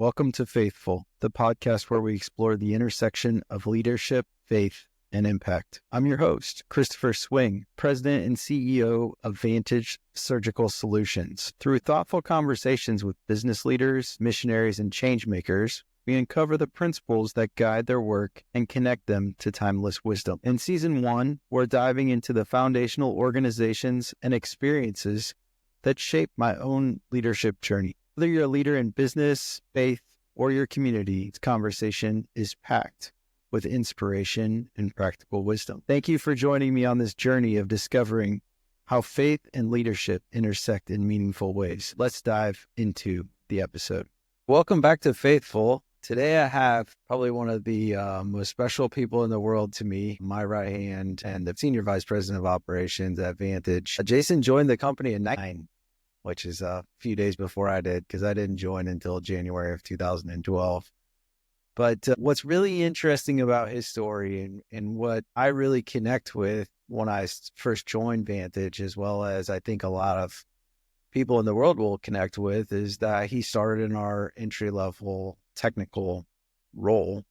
Welcome to Faithful, the podcast where we explore the intersection of leadership, faith, and impact. I'm your host, Christopher Swing, President and CEO of Vantage Surgical Solutions. Through thoughtful conversations with business leaders, missionaries, and change makers, we uncover the principles that guide their work and connect them to timeless wisdom. In Season 1, we're diving into the foundational organizations and experiences that shape my own leadership journey. Whether you're a leader in business, faith, or your community, this conversation is packed with inspiration and practical wisdom. Thank you for joining me on this journey of discovering how faith and leadership intersect in meaningful ways. Let's dive into the episode. Welcome back to Faithful. Today I have probably one of the most special people in the world to me, my right hand and the Senior Vice President of Operations at Vantage. Jason joined the company in 2009, which is a few days before I did, because I didn't join until January of 2012. But what's really interesting about his story and what I really connect with when I first joined Vantage, as well as I think a lot of people in the world will connect with, is that he started in our entry-level technical role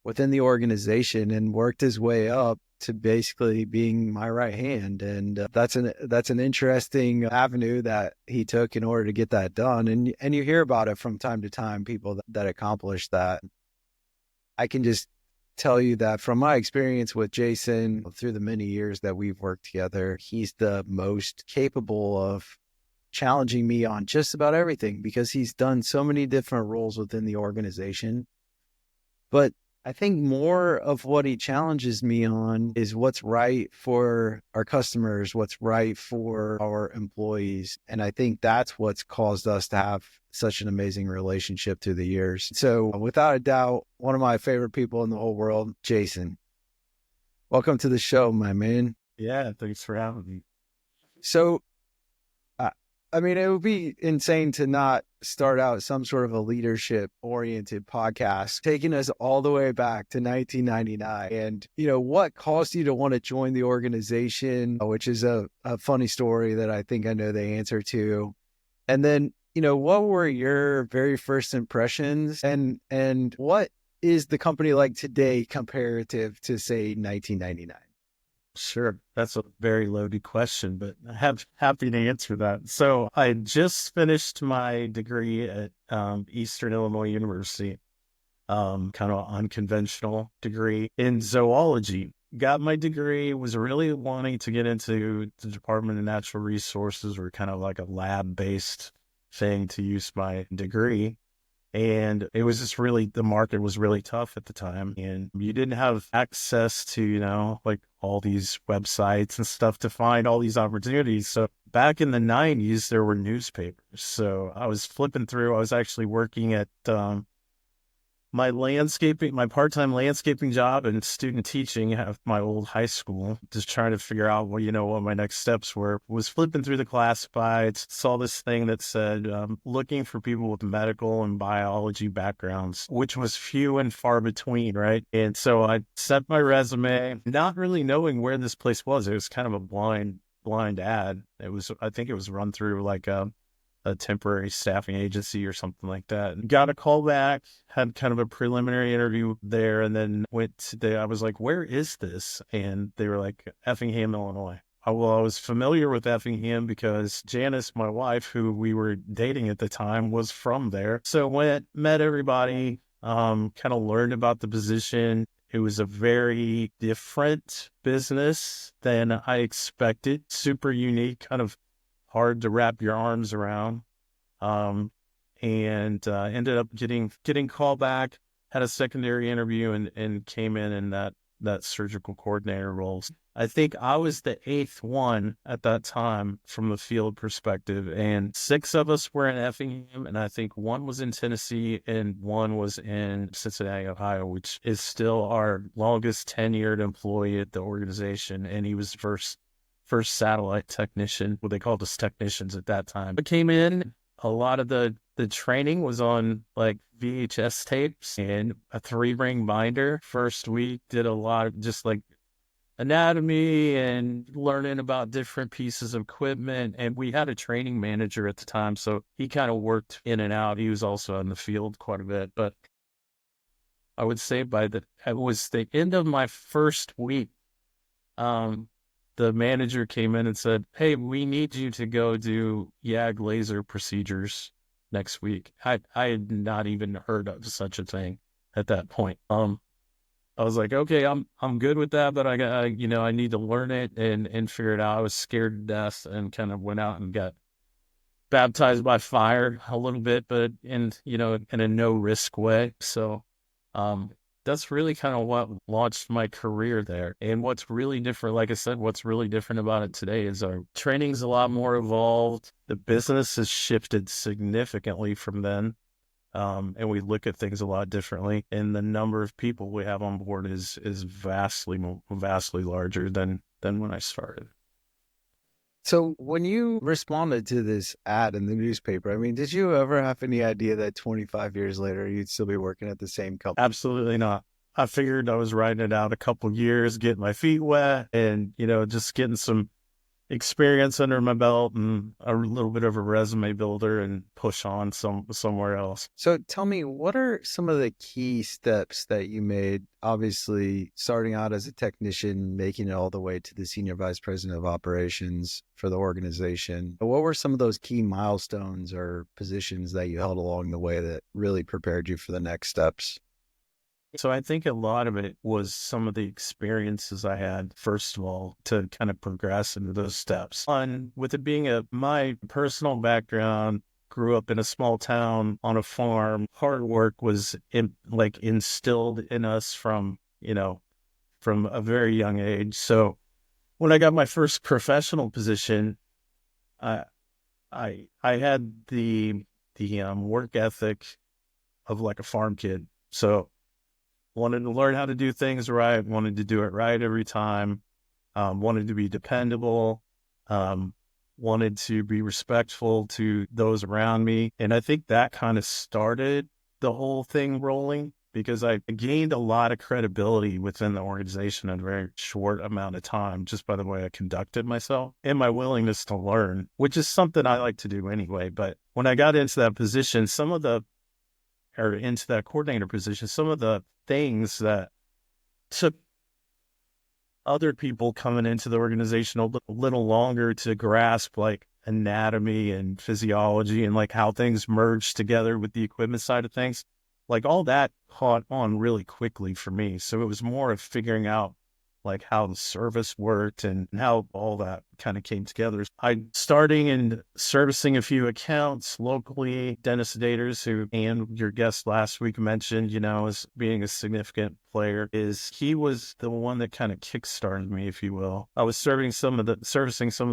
within the organization and worked his way up to basically being my right hand. And that's an interesting avenue that he took in order to get that done. And you hear about it from time to time, people that accomplish that. I can just tell you that from my experience with Jason through the many years that we've worked together, he's the most capable of challenging me on just about everything because he's done so many different roles within the organization. But I think more of what he challenges me on is what's right for our customers, what's right for our employees. And I think that's what's caused us to have such an amazing relationship through the years. So without a doubt, one of my favorite people in the whole world, Jason. Welcome to the show, my man. Yeah, thanks for having me. So, I mean, it would be insane to not start out some sort of a leadership-oriented podcast, taking us all the way back to 1999. And, what caused you to want to join the organization, which is a funny story that I think I know the answer to. And then, what were your very first impressions? And what is the company like today comparative to, say, 1999? Sure. That's a very loaded question, but I'm happy to answer that. So I just finished my degree at Eastern Illinois University, kind of unconventional degree in zoology. Got my degree, was really wanting to get into the Department of Natural Resources, or kind of like a lab-based thing to use my degree. And it was just the market was really tough at the time. And you didn't have access to, like all these websites and stuff to find all these opportunities. So back in the 90s, there were newspapers. So I was flipping through. I was actually working at my part-time landscaping job and student teaching at my old high school, just trying to figure out what my next steps were. Was flipping through the classifieds, saw this thing that said looking for people with medical and biology backgrounds, which was few and far between, right? And so I sent my resume, not really knowing where this place was. It was kind of a blind ad. I think it was run through like a temporary staffing agency or something like that. Got a call back, had kind of a preliminary interview there, and then I was like, where is this? And they were like, Effingham, Illinois. I was familiar with Effingham because Janice, my wife, who we were dating at the time, was from there. So went, met everybody, kind of learned about the position. It was a very different business than I expected. Super unique, kind of hard to wrap your arms around, and ended up getting called back, had a secondary interview, and came in that surgical coordinator role. I think I was the 8th one at that time from a field perspective, and 6 of us were in Effingham, and I think 1 was in Tennessee and 1 was in Cincinnati, Ohio, which is still our longest tenured employee at the organization, and he was first satellite technician. Well, they called us technicians at that time. I came in, a lot of the training was on like VHS tapes and a 3-ring binder. First week did a lot of just like anatomy and learning about different pieces of equipment. And we had a training manager at the time, so he kind of worked in and out. He was also in the field quite a bit. But I would say it was the end of my first week, the manager came in and said, "Hey, we need you to go do YAG laser procedures next week." I had not even heard of such a thing at that point. I was like, okay, I'm good with that, but I need to learn it and figure it out. I was scared to death and kind of went out and got baptized by fire a little bit, but in a no risk way. So, that's really kind of what launched my career there. And what's really different, like I said, what's really different about it today is our training's a lot more evolved. The business has shifted significantly from then. And we look at things a lot differently. And the number of people we have on board is vastly larger than when I started. So when you responded to this ad in the newspaper, I mean, did you ever have any idea that 25 years later you'd still be working at the same company? Absolutely not. I figured I was riding it out a couple years, getting my feet wet and, just getting some experience under my belt and a little bit of a resume builder and push on somewhere else. So tell me, what are some of the key steps that you made, obviously starting out as a technician, making it all the way to the senior vice president of operations for the organization? What were some of those key milestones or positions that you held along the way that really prepared you for the next steps? So I think a lot of it was some of the experiences I had, first of all, to kind of progress into those steps. And with it being my personal background, grew up in a small town on a farm. Hard work was instilled in us from a very young age. So when I got my first professional position, I had the work ethic of like a farm kid. So wanted to learn how to do things right, wanted to do it right every time, wanted to be dependable, wanted to be respectful to those around me. And I think that kind of started the whole thing rolling because I gained a lot of credibility within the organization in a very short amount of time just by the way I conducted myself and my willingness to learn, which is something I like to do anyway. But when I got into that position, into that coordinator position, some of the things that took other people coming into the organization a little longer to grasp, like anatomy and physiology and like how things merge together with the equipment side of things, like all that caught on really quickly for me. So it was more of figuring out like how the service worked and how all that kind of came together. I starting and servicing a few accounts locally. Dennis Daters, who and your guest last week mentioned, as being a significant player, he was the one that kind of kickstarted me, if you will. I was servicing some of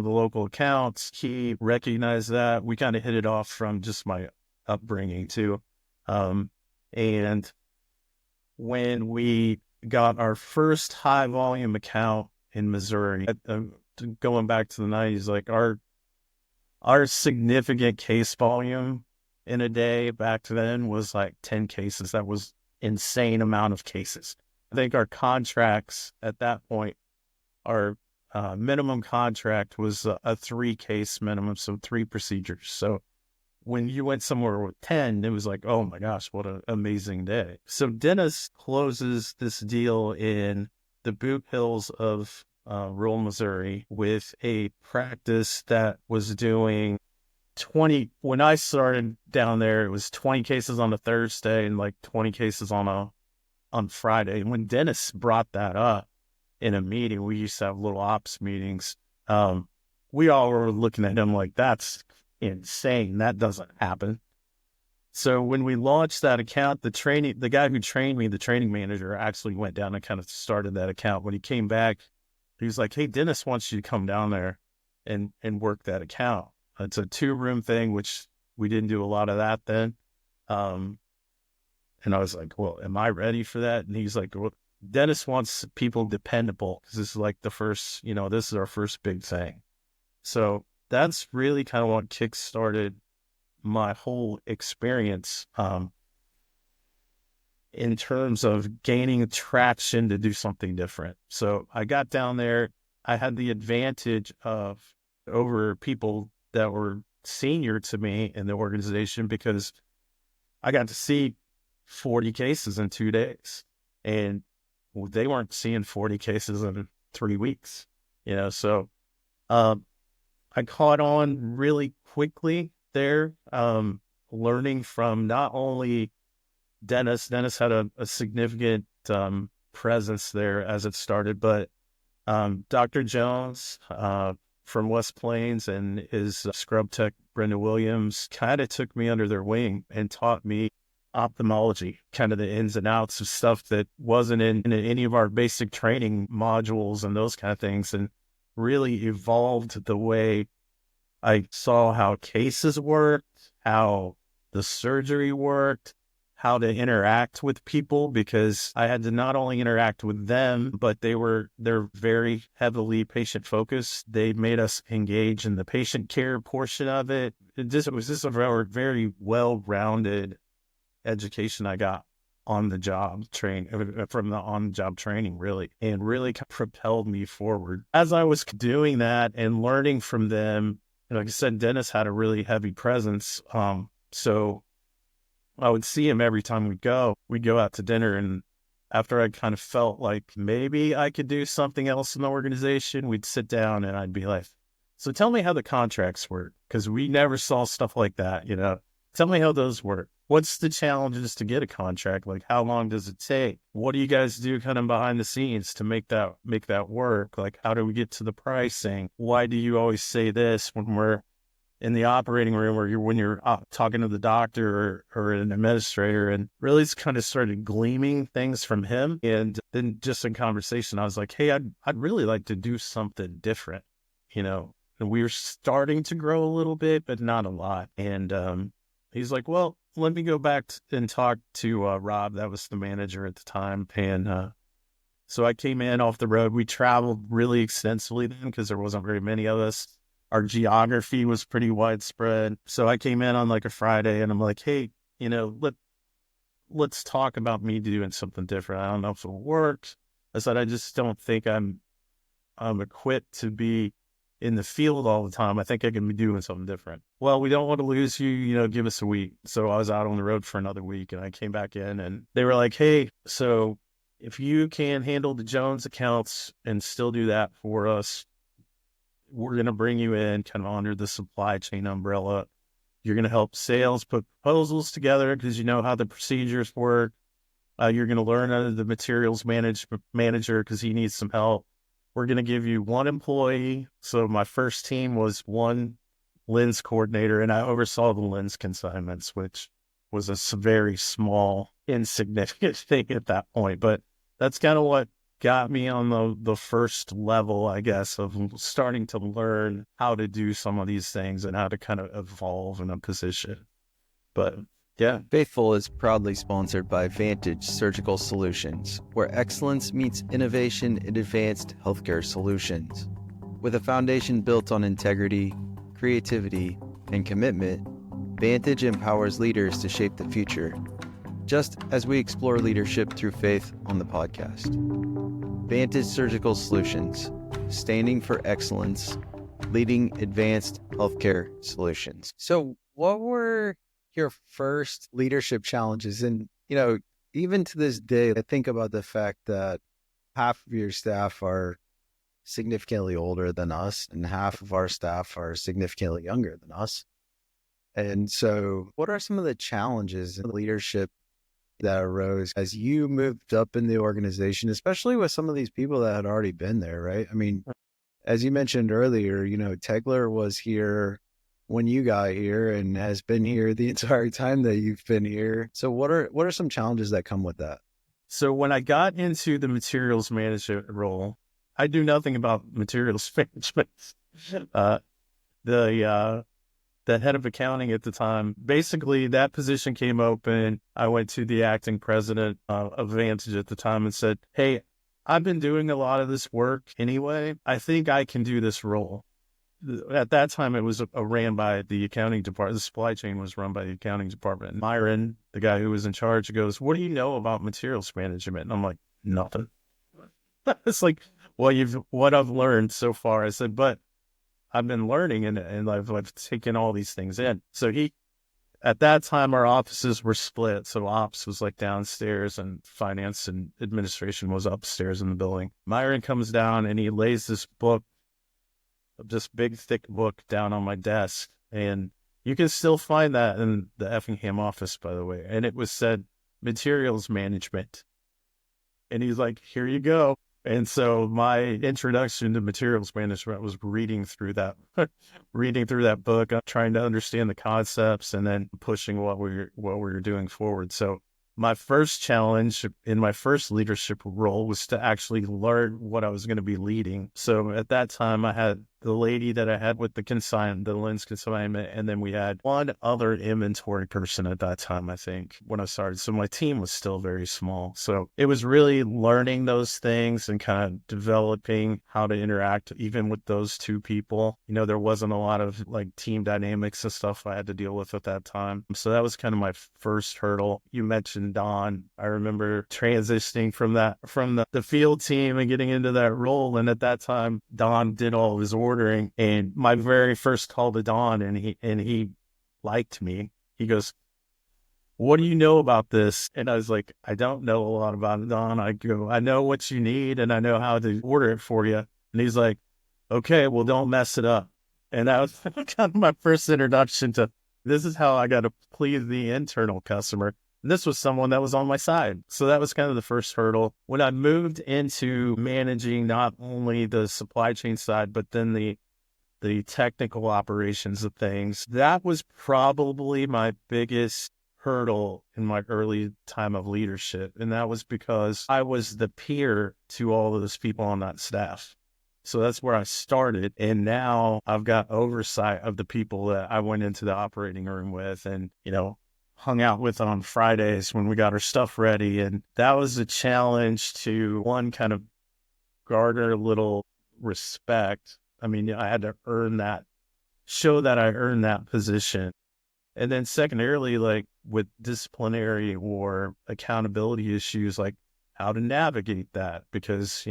the local accounts. He recognized that. We kind of hit it off from just my upbringing too. And when we got our first high volume account in Missouri, going back to the 90s, like our significant case volume in a day back then was like 10 cases. That was insane amount of cases. I think our contracts at that point, our minimum contract was a 3-case minimum, so 3 procedures. So when you went somewhere with 10, it was like, oh my gosh, what an amazing day. So Dennis closes this deal in the Boot Hills of rural Missouri with a practice that was doing 20. When I started down there, it was 20 cases on a Thursday and like 20 cases on Friday. And when Dennis brought that up in a meeting, we used to have little ops meetings. We all were looking at him like, that's insane. That doesn't happen. So when we launched that account, the guy who trained me, the training manager, actually went down and kind of started that account. When he came back, he was like, "Hey, Dennis wants you to come down there and work that account." It's a 2-room thing, which we didn't do a lot of that then. And I was like, "Well, am I ready for that?" And he's like, "Well, Dennis wants people dependable because this is like the first, this is our first big thing." So that's really kind of what kickstarted my whole experience in terms of gaining traction to do something different. So I got down there. I had the advantage of over people that were senior to me in the organization because I got to see 40 cases in 2 days, and they weren't seeing 40 cases in 3 weeks, so I caught on really quickly there, learning from not only Dennis. Dennis had a significant presence there as it started, but Dr. Jones from West Plains and his scrub tech, Brenda Williams, kind of took me under their wing and taught me ophthalmology, kind of the ins and outs of stuff that wasn't in any of our basic training modules and those kind of things, and really evolved the way I saw how cases worked, how the surgery worked, how to interact with people, because I had to not only interact with them, but they're very heavily patient focused. They made us engage in the patient care portion of it. It was just a very well-rounded education I got on the job from the on-job training, really, and really propelled me forward. As I was doing that and learning from them, like I said, Dennis had a really heavy presence. So I would see him every time we'd go out to dinner. And after I kind of felt like maybe I could do something else in the organization, we'd sit down and I'd be like, so tell me how the contracts work, because we never saw stuff like that. Tell me how those work. What's the challenges to get a contract? Like, how long does it take? What do you guys do kind of behind the scenes to make that work? Like, how do we get to the pricing? Why do you always say this when we're in the operating room, or when you're talking to the doctor or an administrator? And really kind of started gleaming things from him. And then just in conversation, I was like, hey, I'd really like to do something different, and we were starting to grow a little bit, but not a lot. And he's like, well, let me go back and talk to Rob. That was the manager at the time. And so I came in off the road. We traveled really extensively then because there wasn't very many of us. Our geography was pretty widespread. So I came in on like a Friday and I'm like, hey, let's talk about me doing something different. I don't know if it'll work. I said, I just don't think I'm equipped to be in the field all the time. I think I can be doing something different. Well, we don't want to lose you, give us a week. So I was out on the road for another week and I came back in and they were like, hey, so if you can handle the Jones accounts and still do that for us, we're going to bring you in kind of under the supply chain umbrella. You're going to help sales put proposals together because you know how the procedures work. You're going to learn under the materials manager because he needs some help. We're going to give you one employee. So my first team was one lens coordinator, and I oversaw the lens consignments, which was a very small, insignificant thing at that point. But that's kind of what got me on the first level, I guess, of starting to learn how to do some of these things and how to kind of evolve in a position. But yeah. Faithful is proudly sponsored by Vantage Surgical Solutions, where excellence meets innovation in advanced healthcare solutions. With a foundation built on integrity, creativity, and commitment, Vantage empowers leaders to shape the future, just as we explore leadership through faith on the podcast. Vantage Surgical Solutions, standing for excellence, leading advanced healthcare solutions. So what were your first leadership challenges? And, even to this day, I think about the fact that half of your staff are significantly older than us and half of our staff are significantly younger than us. And so what are some of the challenges in leadership that arose as you moved up in the organization, especially with some of these people that had already been there, right? I mean, as you mentioned earlier, Tegler was here when you got here and has been here the entire time that you've been here. So what are some challenges that come with that? So when I got into the materials management role, I knew nothing about materials management. The head of accounting at the time, basically that position came open. I went to the acting president of Vantage at the time and said, hey, I've been doing a lot of this work anyway. I think I can do this role. at that time it was ran by the accounting department. The supply chain was run by the accounting department. And Myron, the guy who was in charge, goes, "What do you know about materials management?" And I'm like, "Nothing." It's like, well, what I've learned so far. I said, but I've been learning and I've taken all these things in. So at that time, our offices were split. So ops was like downstairs and finance and administration was upstairs in the building. Myron comes down and he lays this book, this big, thick book down on my desk. And you can still find that in the Effingham office, by the way. And it was said materials management. And he's like, "Here you go." And so my introduction to materials management was reading through that, reading through that book, trying to understand the concepts and then pushing what we were doing forward. So my first challenge in my first leadership role was to actually learn what I was going to be leading. So at that time, I had the lady that I had with the lens consignment, and then we had one other inventory person at that time, I think, when I started. So my team was still very small. So it was really learning those things and kind of developing how to interact even with those two people. You know, there wasn't a lot of like team dynamics and stuff I had to deal with at that time. So that was kind of my first hurdle. You mentioned Don. I remember transitioning from the field team and getting into that role. And at that time, Don did all of his ordering. And my very first call to Don, and he liked me. He goes, "What do you know about this?" And I was like, "I don't know a lot about it, Don." I go, "I know what you need and I know how to order it for you." And he's like, "Okay, well, don't mess it up." And that was kind of my first introduction to this is how I got to please the internal customer. And this was someone that was on my side. So that was kind of the first hurdle. When I moved into managing not only the supply chain side, but then the technical operations of things, that was probably my biggest hurdle in my early time of leadership. And that was because I was the peer to all of those people on that staff. So that's where I started. And now I've got oversight of the people that I went into the operating room with and, hung out with on Fridays when we got our stuff ready. And that was a challenge to, one, kind of garner a little respect. I mean, I had to show that I earned that position. And then secondarily, like with disciplinary or accountability issues, like how to navigate that, because,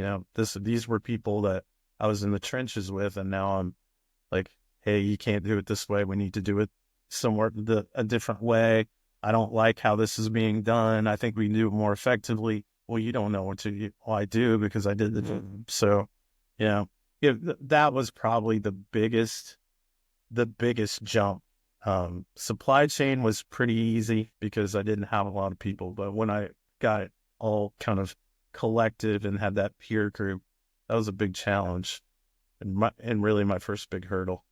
these were people that I was in the trenches with. And now I'm like, "Hey, you can't do it this way. We need to do it somewhere a different way. I don't like how this is being done. I think we can do it more effectively." "Well, you don't know what to. Well, I do because I did the job." So, that was probably the biggest jump. Supply chain was pretty easy because I didn't have a lot of people, but when I got it all kind of collective and had that peer group, that was a big challenge and really my first big hurdle.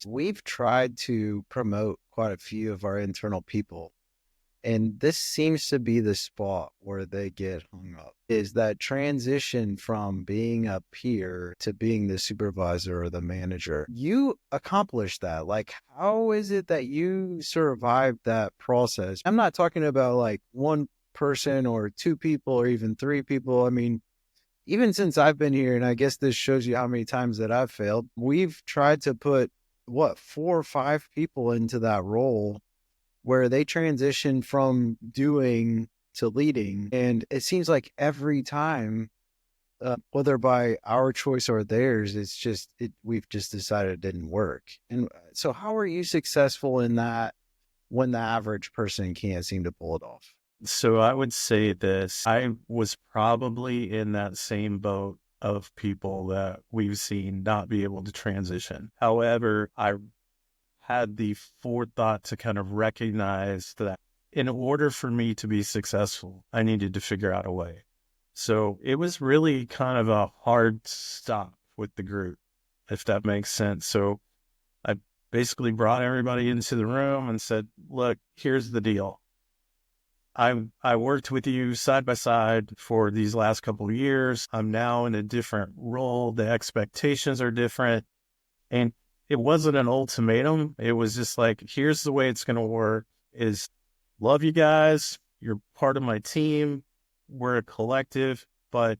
We've tried to promote quite a few of our internal people, and this seems to be the spot where they get hung up, is that transition from being a peer to being the supervisor or the manager. You accomplished that. Like, how is it that you survived that process? I'm not talking about like one person or two people or even three people. I mean, even since I've been here, and I guess this shows you how many times that I've failed, we've tried to put, 4 or 5 people into that role where they transition from doing to leading. And it seems like every time, whether by our choice or theirs, we've just decided it didn't work. And so how are you successful in that when the average person can't seem to pull it off? So I would say this, I was probably in that same boat of people that we've seen not be able to transition. However, I had the forethought to kind of recognize that in order for me to be successful, I needed to figure out a way. So it was really kind of a hard stop with the group, if that makes sense. So I basically brought everybody into the room and said, "Look, here's the deal. I worked with you side by side for these last couple of years. I'm now in a different role. The expectations are different." And it wasn't an ultimatum. It was just like, here's the way it's going to work is love you guys. You're part of my team. We're a collective, but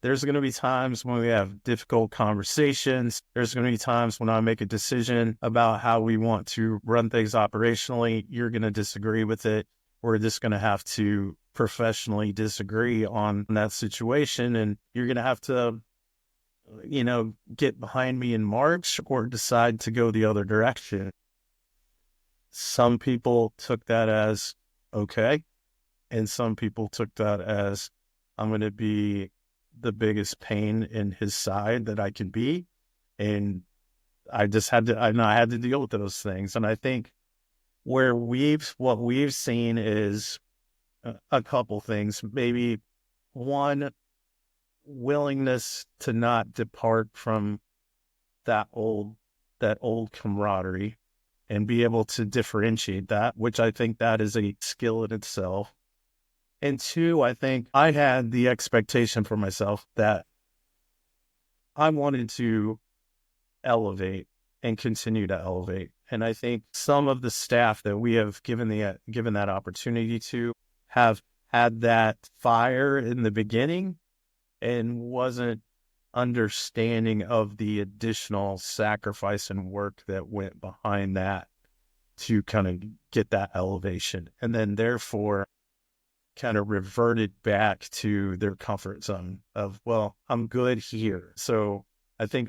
There's going to be times when we have difficult conversations. There's going to be times when I make a decision about how we want to run things operationally. You're going to disagree with it. We're just going to have to professionally disagree on that situation. And you're going to have to, get behind me in March or decide to go the other direction. Some people took that as okay. And some people took that as I'm going to be the biggest pain in his side that I can be. And I just had to, I had to deal with those things. And I think what we've seen is a couple things. Maybe one, willingness to not depart from that old camaraderie and be able to differentiate that, which I think that is a skill in itself. And two, I think I had the expectation for myself that I wanted to elevate and continue to elevate. And I think some of the staff that we have given that opportunity to have had that fire in the beginning and wasn't understanding of the additional sacrifice and work that went behind that to kind of get that elevation. And then therefore kind of reverted back to their comfort zone of, well, I'm good here. So I think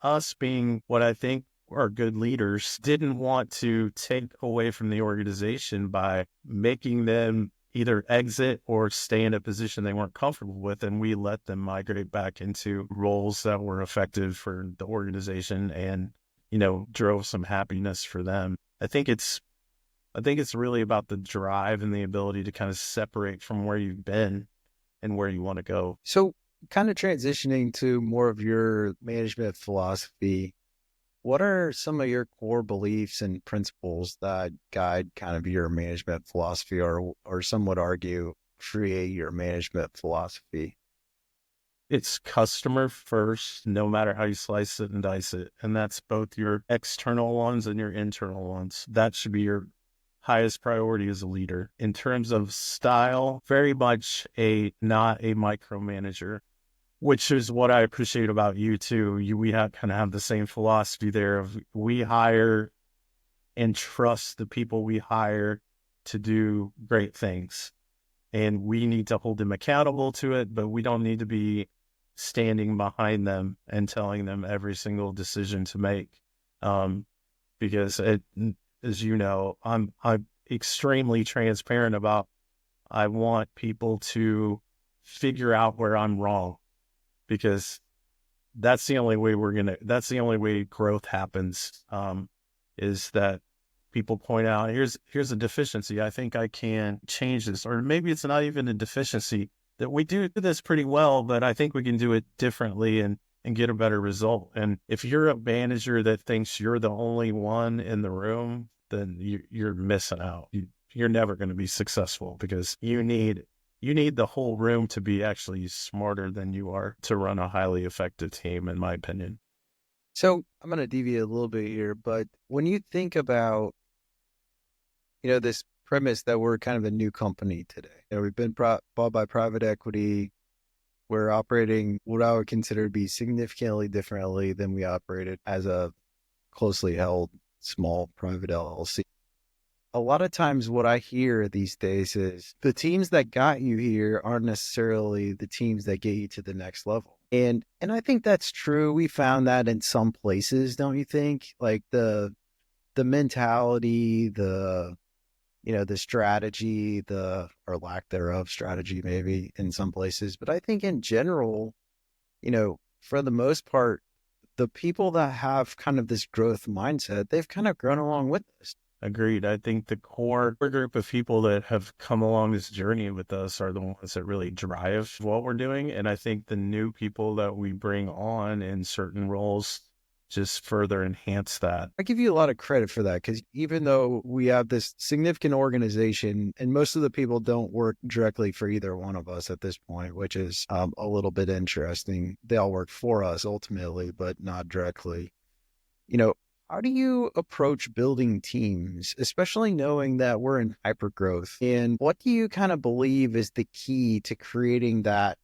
us being what I think are good leaders, didn't want to take away from the organization by making them either exit or stay in a position they weren't comfortable with. And we let them migrate back into roles that were effective for the organization and, drove some happiness for them. I think it's really about the drive and the ability to kind of separate from where you've been and where you want to go. So kind of transitioning to more of your management philosophy, what are some of your core beliefs and principles that guide kind of your management philosophy, or some would argue create your management philosophy? It's customer first, no matter how you slice it and dice it. And that's both your external ones and your internal ones. That should be your highest priority as a leader. In terms of style, very much not a micromanager, which is what I appreciate about you too. We kind of have the same philosophy there of we hire and trust the people we hire to do great things. And we need to hold them accountable to it, but we don't need to be standing behind them and telling them every single decision to make. Because as you know, I'm extremely transparent about, I want people to figure out where I'm wrong, because that's the only way growth happens, is that people point out, here's a deficiency. I think I can change this. Or maybe it's not even a deficiency, that we do this pretty well, but I think we can do it differently and get a better result. And if you're a manager that thinks you're the only one in the room, then you're missing out. You're never going to be successful, because you need the whole room to be actually smarter than you are to run a highly effective team, in my opinion. So I'm going to deviate a little bit here, but when you think about, this premise that we're kind of a new company today, we've been bought by private equity. We're operating what I would consider to be significantly differently than we operated as a closely held small private LLC. A lot of times what I hear these days is the teams that got you here aren't necessarily the teams that get you to the next level. And I think that's true. We found that in some places, don't you think? Like the mentality, the strategy, or lack thereof strategy, maybe in some places. But I think in general, for the most part, the people that have kind of this growth mindset, they've kind of grown along with us. Agreed. I think the core group of people that have come along this journey with us are the ones that really drive what we're doing. And I think the new people that we bring on in certain roles just further enhance that. I give you a lot of credit for that, because even though we have this significant organization and most of the people don't work directly for either one of us at this point, which is a little bit interesting. They all work for us ultimately, but not directly. How do you approach building teams, especially knowing that we're in hypergrowth? And what do you kind of believe is the key to creating that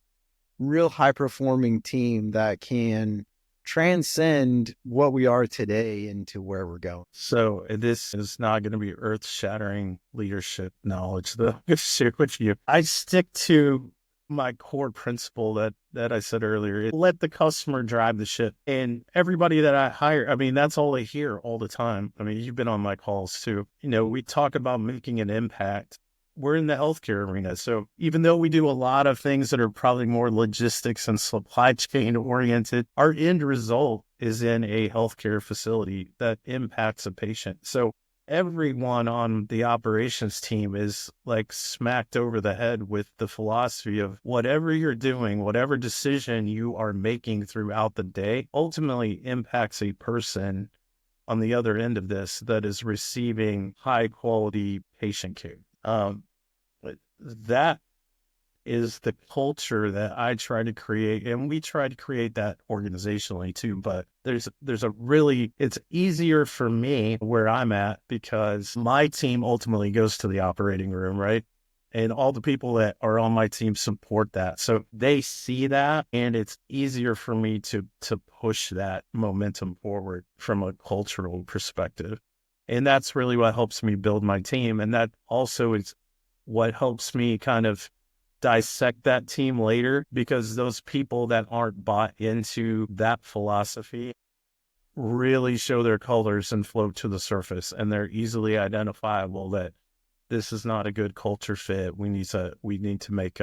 real high performing team that can transcend what we are today into where we're going. So this is not going to be earth-shattering leadership knowledge that I'm going to share with you. I stick to my core principle that I said earlier. Let the customer drive the ship. And everybody that I hire, I mean, that's all I hear all the time. I mean, you've been on my calls too. We talk about making an impact. We're in the healthcare arena. So even though we do a lot of things that are probably more logistics and supply chain oriented, our end result is in a healthcare facility that impacts a patient. So everyone on the operations team is like smacked over the head with the philosophy of whatever you're doing, whatever decision you are making throughout the day ultimately impacts a person on the other end of this that is receiving high quality patient care. But that is the culture that I try to create, and we try to create that organizationally too. But it's easier for me where I'm at because my team ultimately goes to the operating room, right? And all the people that are on my team support that. So they see that, and it's easier for me to push that momentum forward from a cultural perspective. And that's really what helps me build my team. And that also is what helps me kind of dissect that team later, because those people that aren't bought into that philosophy really show their colors and float to the surface, and they're easily identifiable that this is not a good culture fit. We need to make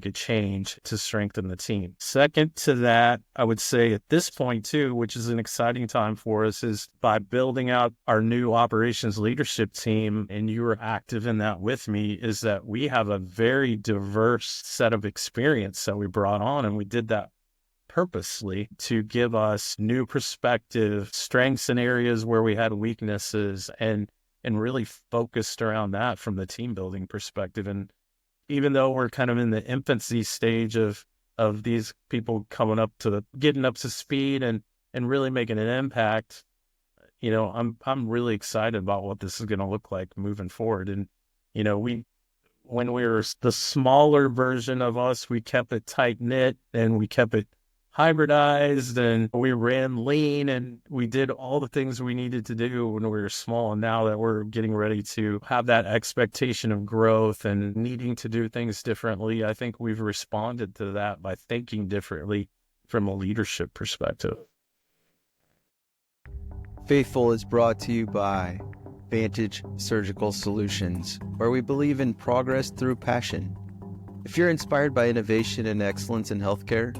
a change to strengthen the team. Second to that, I would say at this point too, which is an exciting time for us, is by building out our new operations leadership team, and you were active in that with me, is that we have a very diverse set of experience that we brought on, and we did that purposely to give us new perspective, strengths in areas where we had weaknesses, and really focused around that from the team building perspective. And even though we're kind of in the infancy stage of these people getting up to speed and really making an impact, I'm really excited about what this is going to look like moving forward. And, when we were the smaller version of us, we kept it tight knit and we kept it hybridized, and we ran lean, and we did all the things we needed to do when we were small. And now that we're getting ready to have that expectation of growth and needing to do things differently, I think we've responded to that by thinking differently from a leadership perspective. Faithful is brought to you by Vantage Surgical Solutions, where we believe in progress through passion. If you're inspired by innovation and excellence in healthcare,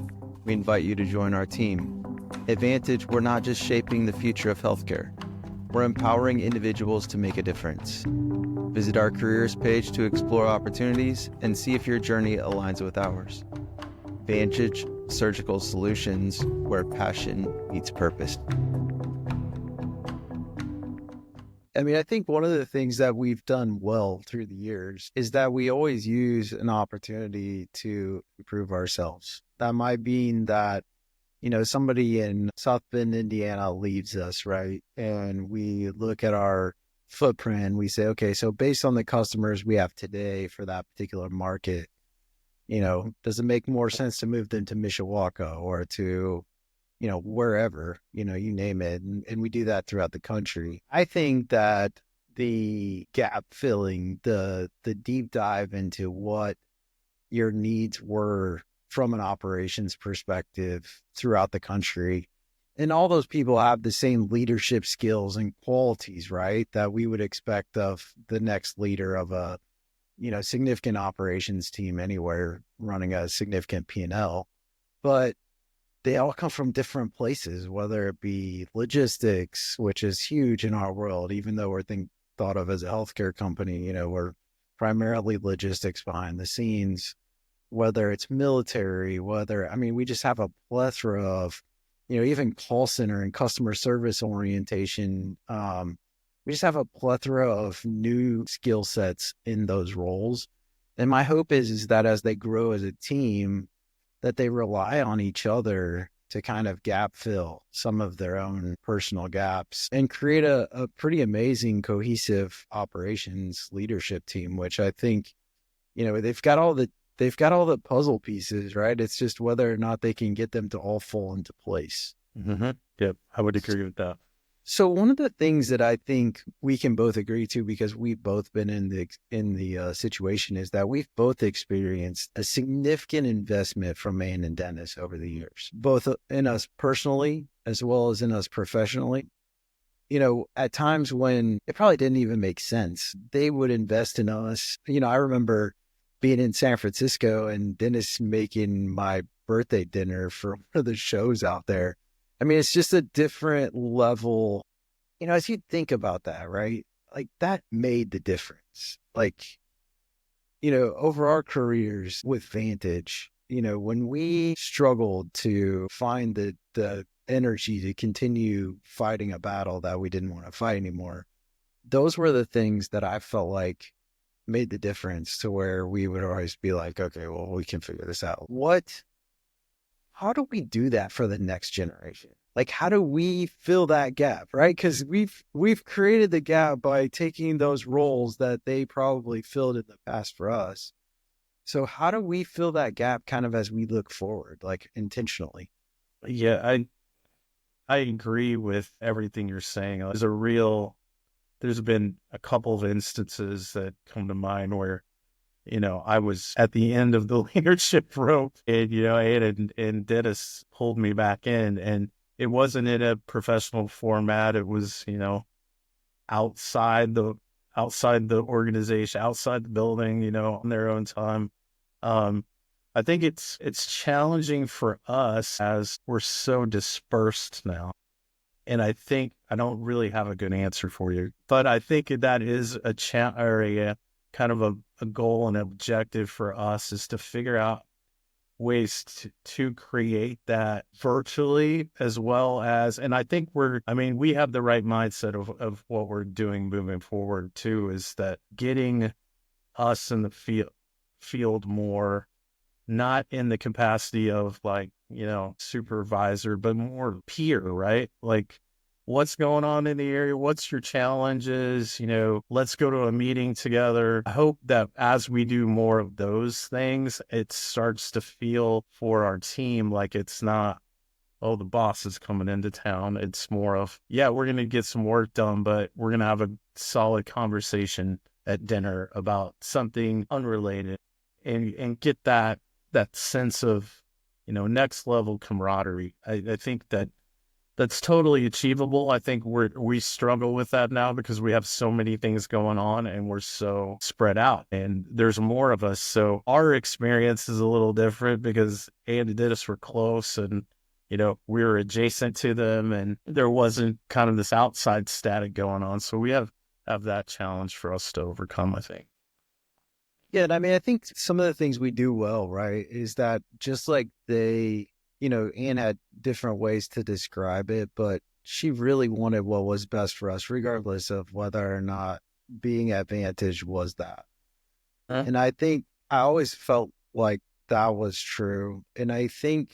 we invite you to join our team. At Vantage, we're not just shaping the future of healthcare, we're empowering individuals to make a difference. Visit our careers page to explore opportunities and see if your journey aligns with ours. Vantage Surgical Solutions, where passion meets purpose. I think one of the things that we've done well through the years is that we always use an opportunity to improve ourselves. That might mean that, somebody in South Bend, Indiana leaves us, right? And we look at our footprint, we say, okay, so based on the customers we have today for that particular market, does it make more sense to move them to Mishawaka or to wherever, you name it. And we do that throughout the country. I think that the gap filling, the deep dive into what your needs were from an operations perspective throughout the country, and all those people have the same leadership skills and qualities, right, that we would expect of the next leader of a, significant operations team anywhere running a significant P&L. But they all come from different places, whether it be logistics, which is huge in our world, even though we're thought of as a healthcare company, we're primarily logistics behind the scenes, whether it's military, we just have a plethora of, even call center and customer service orientation. We just have a plethora of new skill sets in those roles. And my hope is that as they grow as a team, that they rely on each other to kind of gap fill some of their own personal gaps and create a pretty amazing cohesive operations leadership team, which I think, they've got all the they've got all the puzzle pieces, right? It's just whether or not they can get them to all fall into place. Mm-hmm. Yep, I would agree with that. So one of the things that I think we can both agree to, because we've both been in the situation, is that we've both experienced a significant investment from Ann and Dennis over the years, both in us personally as well as in us professionally. At times when it probably didn't even make sense, they would invest in us. I remember being in San Francisco and Dennis making my birthday dinner for one of the shows out there. I mean, it's just a different level, as you think about that, right? Like that made the difference. Like, over our careers with Vantage, when we struggled to find the energy to continue fighting a battle that we didn't want to fight anymore, those were the things that I felt like made the difference, to where we would always be like, okay, well, we can figure this out. How do we do that for the next generation? Like, how do we fill that gap, right? Because we've created the gap by taking those roles that they probably filled in the past for us. So how do we fill that gap kind of as we look forward, like intentionally? Yeah, I agree with everything you're saying. There's been a couple of instances that come to mind where, I was at the end of the leadership rope, and, and Dennis pulled me back in, and it wasn't in a professional format. It was, outside the organization, outside the building, on their own time. I think it's challenging for us as we're so dispersed now. And I think I don't really have a good answer for you, but I think that is a kind of a goal and objective for us, is to figure out ways to create that virtually, as well as, and I think we have the right mindset of what we're doing moving forward too, is that getting us in the field more, not in the capacity of like, supervisor, but more peer, right? Like, what's going on in the area? What's your challenges? Let's go to a meeting together. I hope that as we do more of those things, it starts to feel for our team like it's not, oh, the boss is coming into town. It's more of, yeah, we're going to get some work done, but we're going to have a solid conversation at dinner about something unrelated, and get that sense of, next level camaraderie. I think that's totally achievable. I think we struggle with that now because we have so many things going on and we're so spread out, and there's more of us. So our experience is a little different because Andy and Dennis were close, and, we were adjacent to them, and there wasn't kind of this outside static going on. So we have that challenge for us to overcome, I think. Yeah, and I mean, I think some of the things we do well, right, is that just like Anne had different ways to describe it, but she really wanted what was best for us, regardless of whether or not being at Vantage was that. And I think I always felt like that was true. And I think,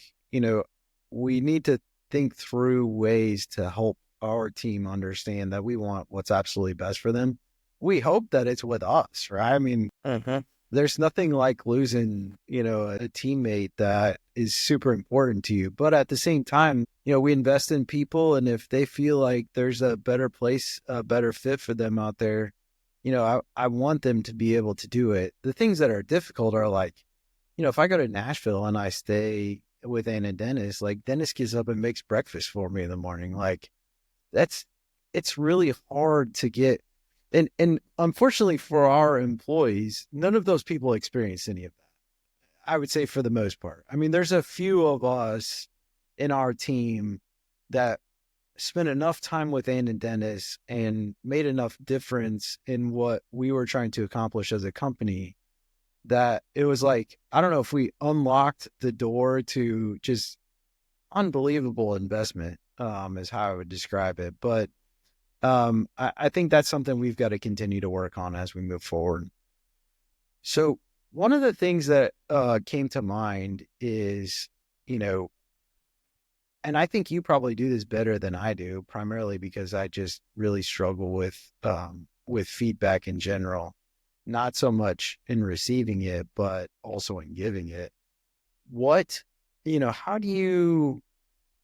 we need to think through ways to help our team understand that we want what's absolutely best for them. We hope that it's with us, right? I mean, there's nothing like losing, a teammate that is super important to you. But at the same time, we invest in people. And if they feel like there's a better place, a better fit for them out there, I want them to be able to do it. The things that are difficult are like, if I go to Nashville and I stay with Ann and Dennis, like Dennis gets up and makes breakfast for me in the morning. Like it's really hard to get. And unfortunately for our employees, none of those people experience any of that, I would say, for the most part. I mean, there's a few of us in our team that spent enough time with Ann and Dennis and made enough difference in what we were trying to accomplish as a company that it was like, I don't know if we unlocked the door to just unbelievable investment, is how I would describe it. But I think that's something we've got to continue to work on as we move forward. So one of the things that came to mind is, and I think you probably do this better than I do, primarily because I just really struggle with feedback in general, not so much in receiving it, but also in giving it. What, how do you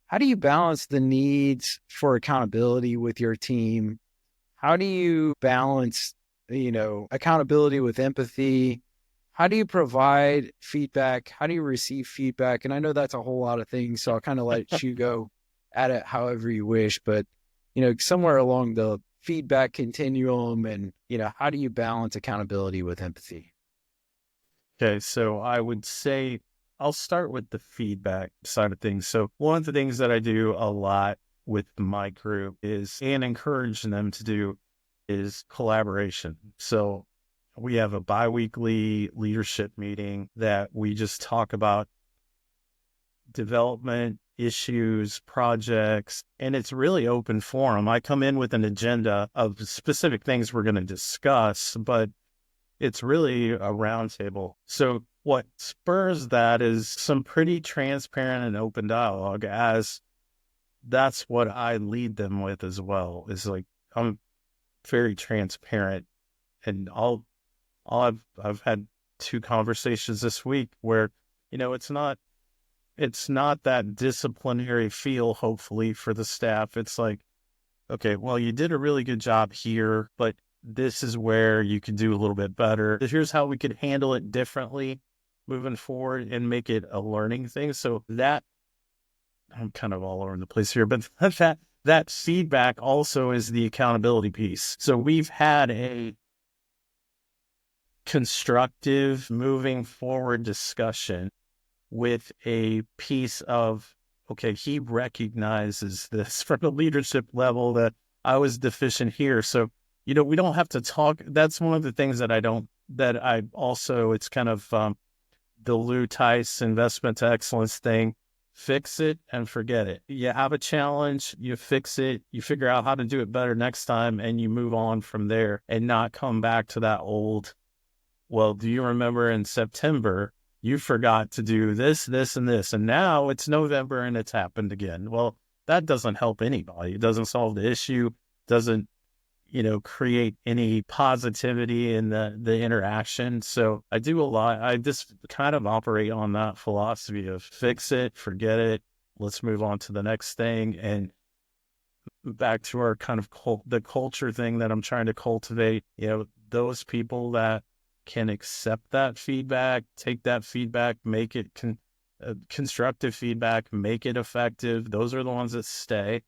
balance the needs for accountability with your team? How do you balance, accountability with empathy? How do you provide feedback? How do you receive feedback? And I know that's a whole lot of things, so I'll kind of let you go at it however you wish, but, somewhere along the feedback continuum and, how do you balance accountability with empathy? Okay, so I would say I'll start with the feedback side of things. So one of the things that I do a lot with my group is, and encourage them to do, is collaboration. So we have a biweekly leadership meeting that we just talk about development issues, projects, and it's really open forum. I come in with an agenda of specific things we're going to discuss, but it's really a roundtable. So what spurs that is some pretty transparent and open dialogue, as that's what I lead them with as well. Is like, I'm very transparent, and I've had 2 conversations this week where, it's not that disciplinary feel, hopefully, for the staff. It's like, okay, well, you did a really good job here, but this is where you could do a little bit better. Here's how we could handle it differently moving forward and make it a learning thing. So that, I'm kind of all over the place here, but that feedback also is the accountability piece. So we've had a constructive moving forward discussion with a piece of, okay, he recognizes this from a leadership level that I was deficient here. So, we don't have to talk. That's one of the things that I also, it's kind of the Lou Tice investment to excellence thing. Fix it and forget it. You have a challenge, you fix it, you figure out how to do it better next time, and you move on from there and not come back to that old, well, do you remember in September, you forgot to do this, this, and this, and now it's November and it's happened again. Well, that doesn't help anybody. It doesn't solve the issue, doesn't, create any positivity in the interaction. So I do a lot. I just kind of operate on that philosophy of fix it, forget it, let's move on to the next thing. And back to our kind of the culture thing that I'm trying to cultivate, those people that can accept that feedback, take that feedback, make it constructive feedback, make it effective. Those are the ones that stay,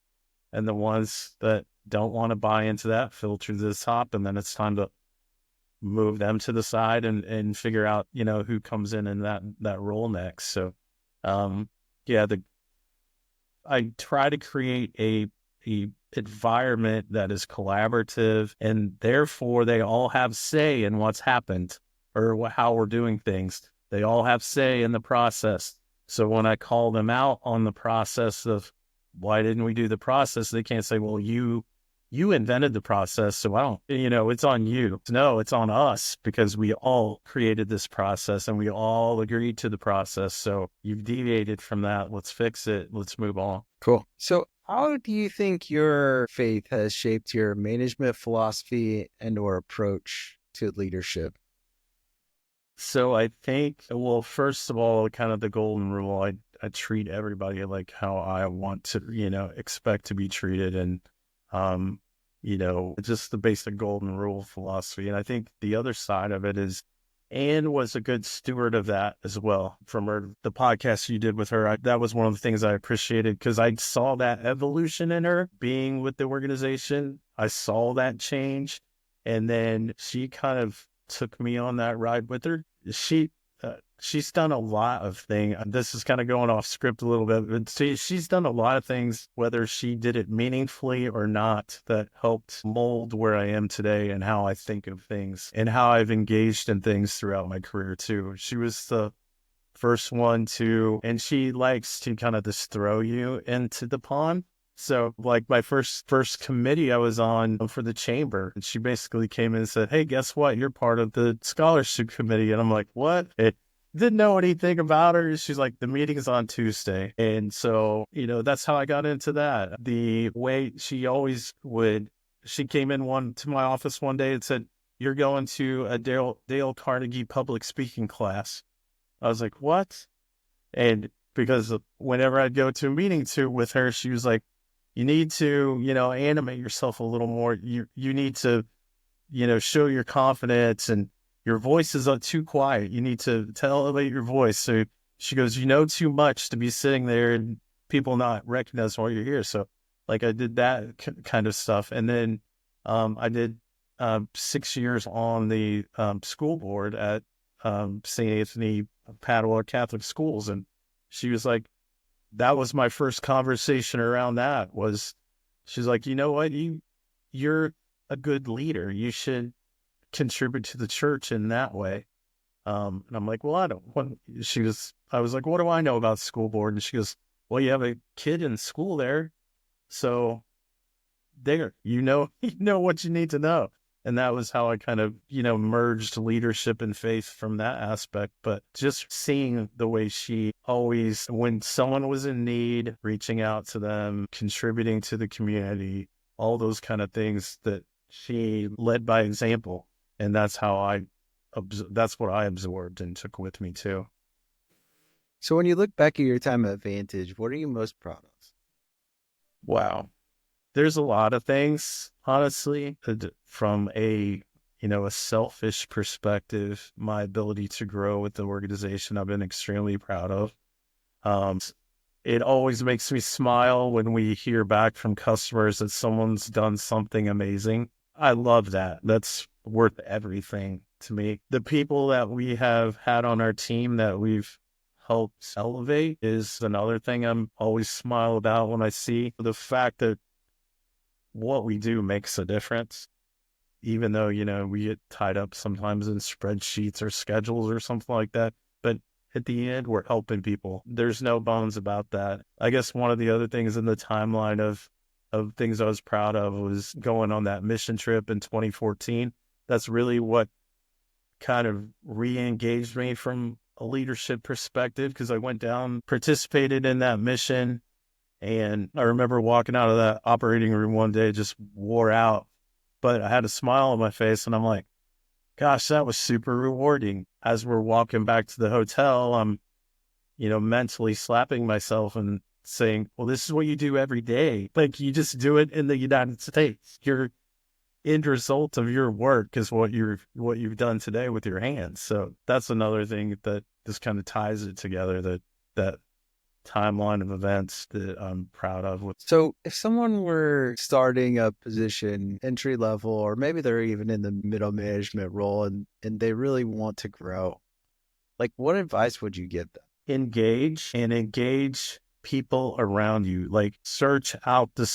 and the ones that don't want to buy into that filter to the top, and then it's time to move them to the side and figure out, who comes in that role next. So, I try to create a environment that is collaborative, and therefore they all have say in what's happened or how we're doing things. They all have say in the process. So when I call them out on the process of why didn't we do the process, they can't say, well, you invented the process, so I don't, it's on you. No, it's on us, because we all created this process and we all agreed to the process. So you've deviated from that. Let's fix it. Let's move on. Cool. So how do you think your faith has shaped your management philosophy and or approach to leadership? So I think, well, first of all, kind of the golden rule, I treat everybody like how I want to, expect to be treated. And, just the basic golden rule philosophy. And I think the other side of it is, Anne was a good steward of that as well. From the podcast you did with her, that was one of the things I appreciated, because I saw that evolution in her being with the organization. I saw that change. And then she kind of took me on that ride with her. She's done a lot of things. This is kind of going off script a little bit, but she's done a lot of things, whether she did it meaningfully or not, that helped mold where I am today and how I think of things and how I've engaged in things throughout my career too. She was the first one and she likes to kind of just throw you into the pond. So like my first committee I was on for the chamber, and she basically came in and said, hey, guess what? You're part of the scholarship committee. And I'm like, what? Didn't know anything about her. She's like, the meeting's on Tuesday. And so, that's how I got into that. The way she always would, she came in to my office one day and said, you're going to a Dale Carnegie public speaking class. I was like, what? And because whenever I'd go to a meeting with her, she was like, you need to, animate yourself a little more. You need to, show your confidence, and your voice is too quiet. You need to elevate your voice. So she goes, you know too much to be sitting there and people not recognize why you're here. So like I did that kind of stuff. And then I did 6 years on the school board at St. Anthony Padua Catholic Schools. And she was like, that was my first conversation around that was, she's like, you know what, you're a good leader. You should contribute to the church in that way. And I'm like, well, I was like, what do I know about school board? And she goes, well, you have a kid in school there. So there, you know what you need to know. And that was how I kind of, merged leadership and faith from that aspect. But just seeing the way she always, when someone was in need, reaching out to them, contributing to the community, all those kind of things, that she led by example. And that's that's what I absorbed and took with me too. So when you look back at your time at Vantage, what are you most proud of? Wow. There's a lot of things, honestly, from a selfish perspective. My ability to grow with the organization, I've been extremely proud of. It always makes me smile when we hear back from customers that someone's done something amazing. I love that. That's worth everything to me. The people that we have had on our team that we've helped elevate is another thing I'm always smile about when I see the fact that what we do makes a difference, even though, we get tied up sometimes in spreadsheets or schedules or something like that. But at the end, we're helping people. There's no bones about that. I guess one of the other things in the timeline of things I was proud of was going on that mission trip in 2014. That's really what kind of re-engaged me from a leadership perspective, because I went down, participated in that mission. And I remember walking out of that operating room one day, just wore out, but I had a smile on my face, and I'm like, gosh, that was super rewarding. As we're walking back to the hotel, I'm, mentally slapping myself and saying, well, this is what you do every day. Like, you just do it in the United States. Your end result of your work is what you've done today with your hands. So that's another thing that just kind of ties it together, that timeline of events that I'm proud of. So if someone were starting a position, entry level, or maybe they're even in the middle management role, and they really want to grow, like, what advice would you give them? Engage people around you. Like, search out the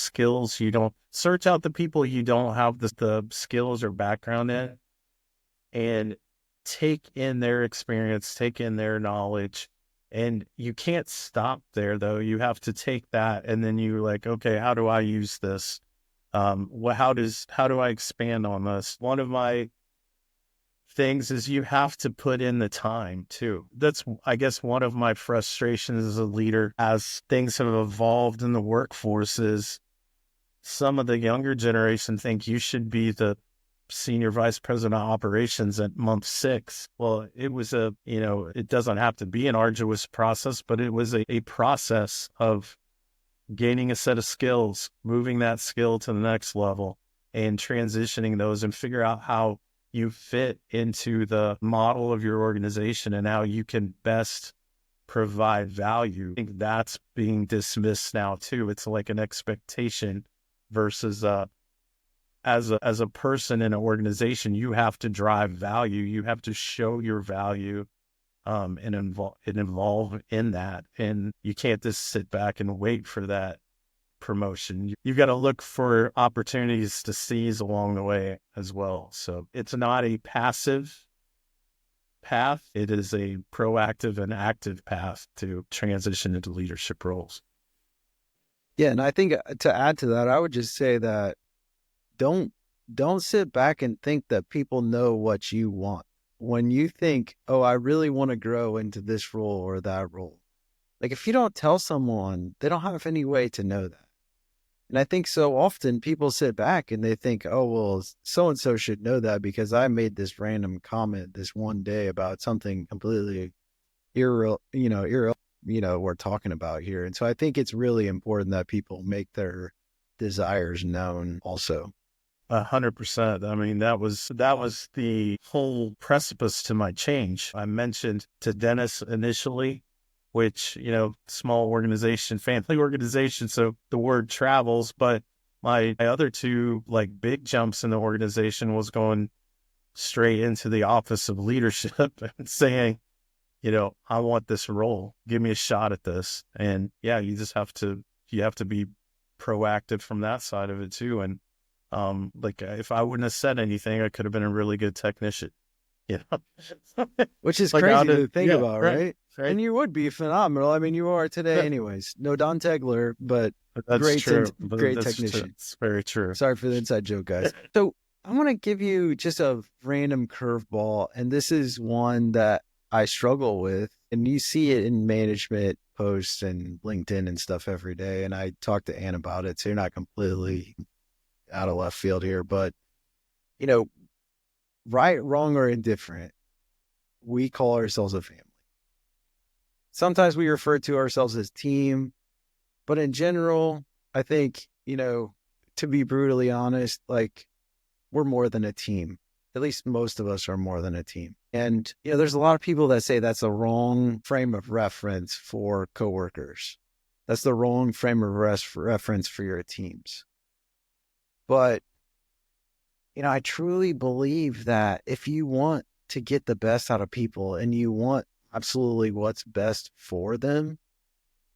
people you don't have the skills or background in, and take in their experience, take in their knowledge. And you can't stop there, though. You have to take that, and then you're like, okay, how do I use this? How do I expand on this? One of my things is you have to put in the time too. That's, I guess, one of my frustrations as a leader as things have evolved in the workforce is some of the younger generation think you should be the senior vice president of operations at month 6. Well, it was it doesn't have to be an arduous process, but it was a process of gaining a set of skills, moving that skill to the next level, and transitioning those, and figure out how you fit into the model of your organization and how you can best provide value. I think that's being dismissed now too. It's like an expectation versus as a person in an organization, you have to drive value. You have to show your value and involve in that. And you can't just sit back and wait for that promotion. You've got to look for opportunities to seize along the way as well. So it's not a passive path. It is a proactive and active path to transition into leadership roles. Yeah, and I think to add to that, I would just say that don't sit back and think that people know what you want. When you think, oh, I really want to grow into this role or that role, like, if you don't tell someone, they don't have any way to know that. And I think so often people sit back and they think, oh, well, so-and-so should know that because I made this random comment this one day about something completely we're talking about here. And so I think it's really important that people make their desires known also. 100%. I mean, that was the whole precipice to my change. I mentioned to Dennis initially, which, small organization, family organization. So the word travels, but my other two like big jumps in the organization was going straight into the office of leadership and saying, I want this role. Give me a shot at this. And yeah, you have to be proactive from that side of it too. And if I wouldn't have said anything, I could have been a really good technician. Which is Like crazy to think about, right? Right? And you would be phenomenal. I mean, you are today anyways. No Don Tegler, but That's great true. great That's technician. True. It's very true. Sorry for the inside joke, guys. So I want to give you just a random curveball, and this is one that I struggle with, and you see it in management posts and LinkedIn and stuff every day. And I talked to Ann about it, so you're not completely out of left field here, but right, wrong, or indifferent, we call ourselves a family. Sometimes we refer to ourselves as team, but in general, I think, to be brutally honest, like we're more than a team. At least most of us are more than a team. And, there's a lot of people that say that's a wrong frame of reference for coworkers. That's the wrong frame of reference for your teams. But, I truly believe that if you want to get the best out of people and you want absolutely what's best for them,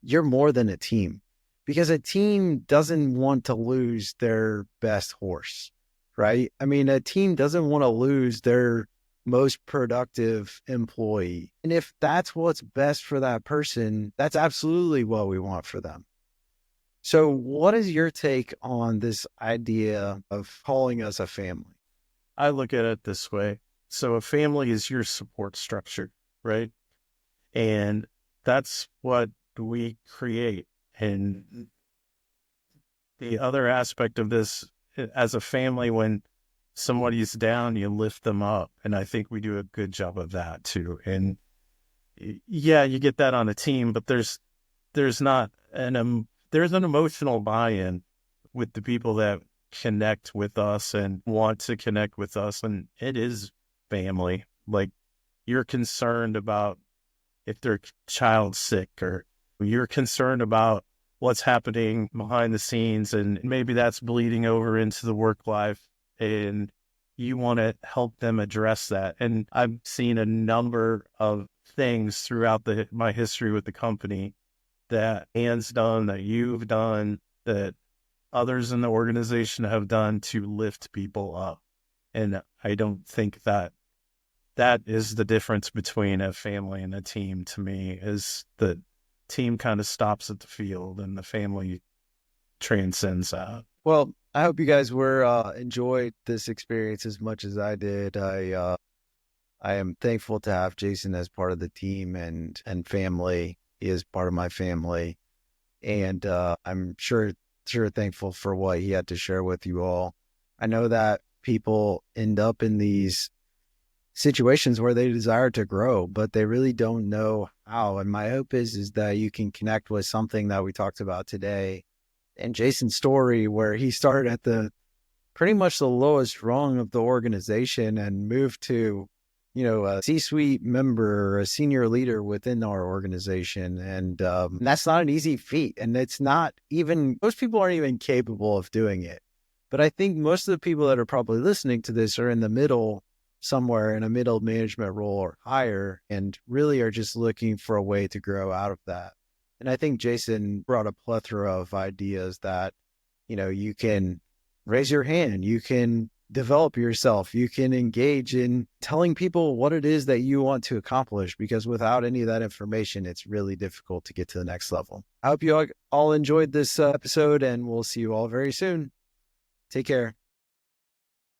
you're more than a team. Because a team doesn't want to lose their best horse, right? I mean, a team doesn't want to lose their most productive employee. And if that's what's best for that person, that's absolutely what we want for them. So what is your take on this idea of calling us a family? I look at it this way. So a family is your support structure, right? And that's what we create. And the other aspect of this, as a family, when somebody's down, you lift them up. And I think we do a good job of that too. And yeah, you get that on a team, but there's an emotional buy-in with the people that connect with us and want to connect with us. And it is family. Like, you're concerned about if their child's sick, or you're concerned about what's happening behind the scenes, and maybe that's bleeding over into the work life, and you want to help them address that. And I've seen a number of things throughout my history with the company that Ann's done, that you've done, that others in the organization have done to lift people up. And I don't think that is the difference between a family and a team. To me, is the team kind of stops at the field and the family transcends that. Well, I hope you guys enjoyed this experience as much as I did. I am thankful to have Jason as part of the team and family. He is part of my family, and I'm sure thankful for what he had to share with you all. I know that people end up in these situations where they desire to grow, but they really don't know how. And my hope is that you can connect with something that we talked about today and Jason's story, where he started at pretty much the lowest rung of the organization and moved to, a C-suite member or a senior leader within our organization. And that's not an easy feat. And it's not even, most people aren't even capable of doing it. But I think most of the people that are probably listening to this are in the middle, somewhere in a middle management role or higher, and really are just looking for a way to grow out of that. And I think Jason brought a plethora of ideas that, you can raise your hand, you can develop yourself, you can engage in telling people what it is that you want to accomplish, because without any of that information, it's really difficult to get to the next level. I hope you all enjoyed this episode, and we'll see you all very soon. Take care.